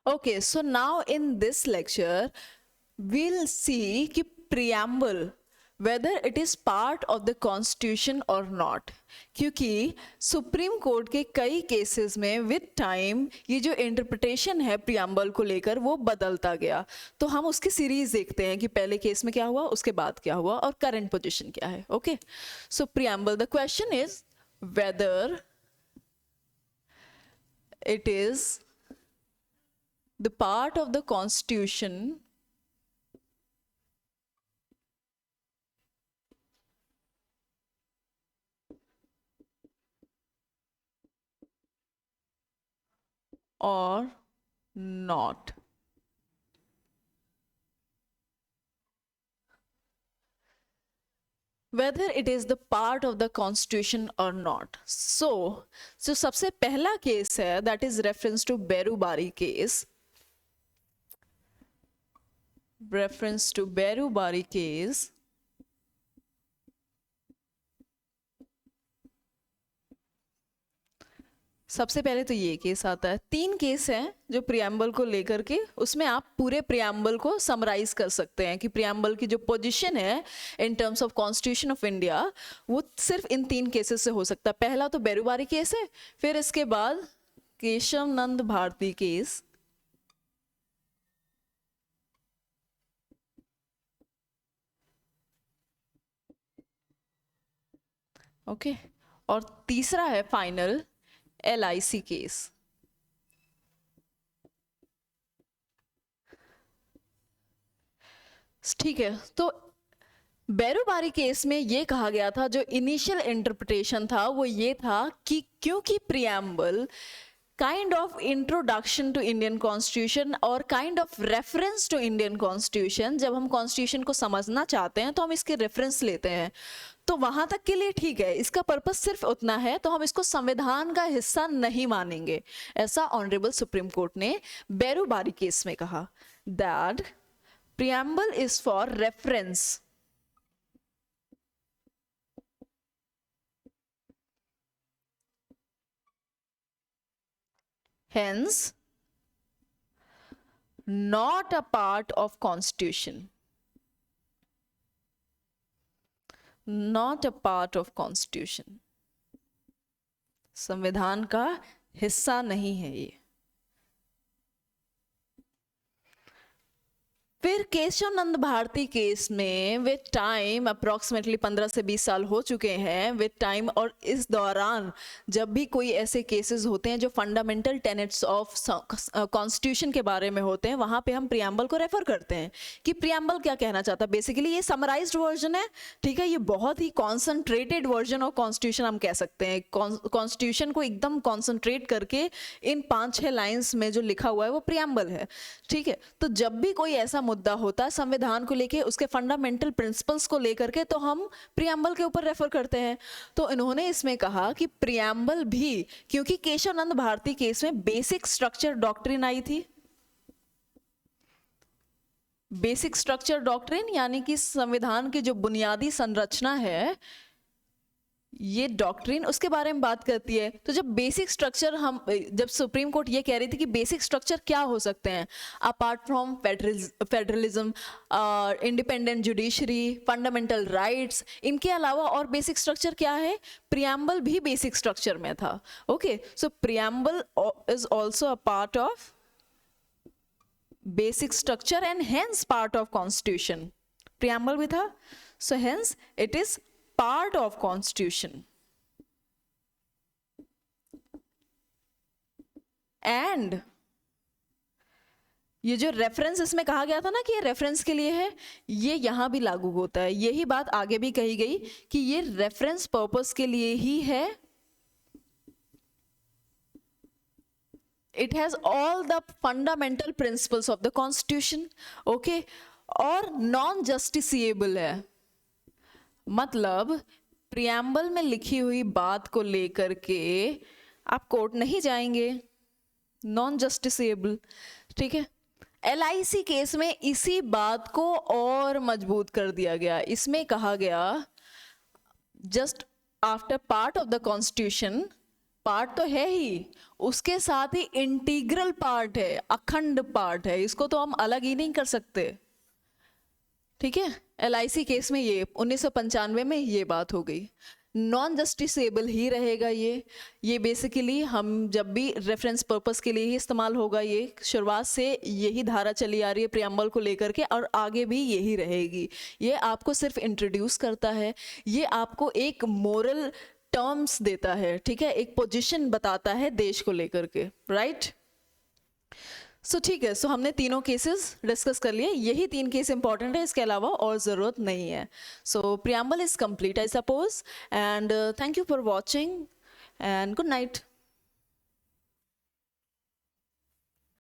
Okay, so now in this lecture, we'll see कि preamble whether it is part of the constitution or not. क्योंकि supreme court के कई cases में with time ये जो interpretation है प्रियम्बल को लेकर वो बदलता गया. तो हम उसकी सीरीज देखते हैं कि पहले केस में क्या हुआ, उसके बाद क्या हुआ और करंट पोजीशन क्या है. Okay, so preamble, the question is whether it is the part of the constitution or not. Whether it is the part of the constitution or not. So सबसे पहला केस है that is reference to Berubari case. Reference to Berubari case. सबसे पहले तो ये case आता है. 3 case हैं जो प्रियम्बल को लेकर के, उसमें आप पूरे प्रियम्बल को समराइज कर सकते हैं कि प्रियम्बल की जो पोजीशन है in terms of constitution of India वो सिर्फ इन 3 केसेस से हो सकता है. पहला तो बेरुबारी केस है, फिर इसके बाद केशव नंद भारती केस, ओके, और तीसरा है फाइनल LIC केस. ठीक है, तो बेरुबारी केस में ये कहा गया था, जो इनिशियल इंटरप्रिटेशन था वो ये था कि क्योंकि preamble kind of introduction to Indian constitution और kind of reference to Indian constitution, जब हम कॉन्स्टिट्यूशन को समझना चाहते हैं तो हम इसके रेफरेंस लेते हैं, तो वहां तक के लिए ठीक है, इसका पर्पस सिर्फ उतना है, तो हम इसको संविधान का हिस्सा नहीं मानेंगे. ऐसा ऑनरेबल सुप्रीम कोर्ट ने बेरुबारी केस में कहा. That preamble is for reference, hence not a part of constitution, not a part of constitution. संविधान का हिस्सा नहीं है ये. फिर केशव नंद भारती केस में विद टाइम अप्रोक्सीमेटली 15 से 20 साल हो चुके हैं विद टाइम, और इस दौरान जब भी कोई ऐसे केसेस होते हैं जो फंडामेंटल टेनेट्स ऑफ कॉन्स्टिट्यूशन के बारे में होते हैं, वहां पे हम प्रियम्बल को रेफर करते हैं कि प्रियम्बल क्या कहना चाहता है. बेसिकली ये समराइज्ड वर्जन है, ठीक है, ये बहुत ही कॉन्सेंट्रेटेड वर्जन ऑफ कॉन्स्टिट्यूशन हम कह सकते हैं. कॉन्स्टिट्यूशन को एकदम कॉन्सेंट्रेट करके इन 5-6 लाइन्स में जो लिखा हुआ है वो प्रियम्बल है. ठीक है, तो जब भी कोई ऐसा मुद्दा होता है संविधान को लेके, उसके फंडामेंटल प्रिंसिपल्स को लेकर के, तो हम प्रियम्बल के ऊपर रेफर करते हैं. तो इन्होंने इसमें कहा कि प्रियम्बल भी, क्योंकि केशव नंद भारती केस में बेसिक स्ट्रक्चर डॉक्ट्रिन आई थी, बेसिक स्ट्रक्चर डॉक्ट्रिन यानी कि संविधान की जो बुनियादी संरचना है, ये डॉक्ट्रिन उसके बारे में बात करती है. तो जब बेसिक स्ट्रक्चर, हम जब सुप्रीम कोर्ट ये कह रही थी कि बेसिक स्ट्रक्चर क्या हो सकते हैं apart from federalism, independent judiciary, fundamental rights, इनके अलावा और बेसिक स्ट्रक्चर क्या है, प्रियम्बल भी बेसिक स्ट्रक्चर में था. Okay, so preamble is also a part of basic structure and hence part of constitution. Preamble भी था, so hence it is part of constitution. And ये जो रेफरेंस इसमें कहा गया था ना कि ये रेफरेंस के लिए है, ये यहां भी लागू होता है. यही बात आगे भी कही गई कि ये रेफरेंस पर्पस के लिए ही है. It has all the fundamental principles of the constitution. Okay, और नॉन जस्टिसिएबल है, मतलब प्रियम्बल में लिखी हुई बात को लेकर के आप कोर्ट नहीं जाएंगे, नॉन जस्टिसेबल. ठीक है, LIC केस में इसी बात को और मजबूत कर दिया गया. इसमें कहा गया just after part of the constitution part तो है ही, उसके साथ ही इंटीग्रल पार्ट है, अखंड पार्ट है, इसको तो हम अलग ही नहीं कर सकते। ठीक है, LIC केस में ये 1995 में ये बात हो गई। नॉन जस्टिसेबल ही रहेगा ये बेसिकली हम जब भी रेफरेंस पर्पस के लिए ही इस्तेमाल होगा। ये शुरुआत से यही धारा चली आ रही है प्रियम्बल को लेकर के, और आगे भी यही रहेगी। ये आपको सिर्फ इंट्रोड्यूस करता है, ये आपको एक मोरल टर्म्स देता है, ठीक है, एक पोजीशन बताता है देश को लेकर के, राइट। सो ठीक है, सो हमने तीनों केसेस डिस्कस कर लिए, यही 3 केस इंपॉर्टेंट है, इसके अलावा और ज़रूरत नहीं है। So preamble is complete I suppose, and thank you for watching and good night.